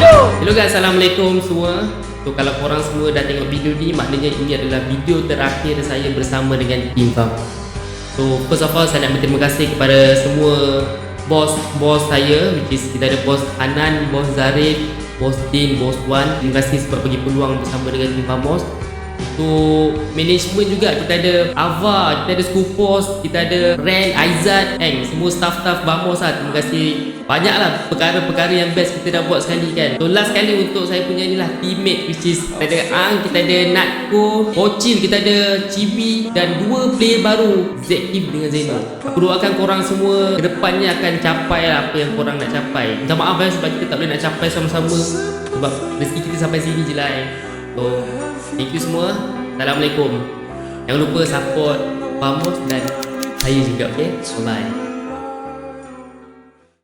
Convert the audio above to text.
Hello guys, Assalamualaikum semua. So kalau korang semua dah tengok video ni, maknanya ini adalah video terakhir saya bersama dengan tim Fahmos. So first of all, saya nak berterima kasih kepada semua bos saya, which is kita ada bos Hanan, bos Zarif, bos Din, bos Wan. Terima kasih sebab bagi peluang bersama dengan tim Fahmos. Untuk management juga, kita ada Ava, kita ada Skupos, kita ada Ren, Aizat, semua staff-staff Fahmos lah. Terima kasih banyak lah perkara-perkara yang best kita dah buat sekali kan. So last kali untuk saya punya ni lah teammate, which is kita ada Ang, kita ada Natko, Ocil, kita ada Chibi dan dua player baru, Zekif dengan Zainal. Aku doakan korang semua kedepannya akan capai lah apa yang korang nak capai. Minta maaf sebab kita tak boleh nak capai sama-sama sebab rezeki kita sampai sini je lah So thank you semua. Assalamualaikum. Jangan lupa support Fahmos dan saya juga, okay? Bye.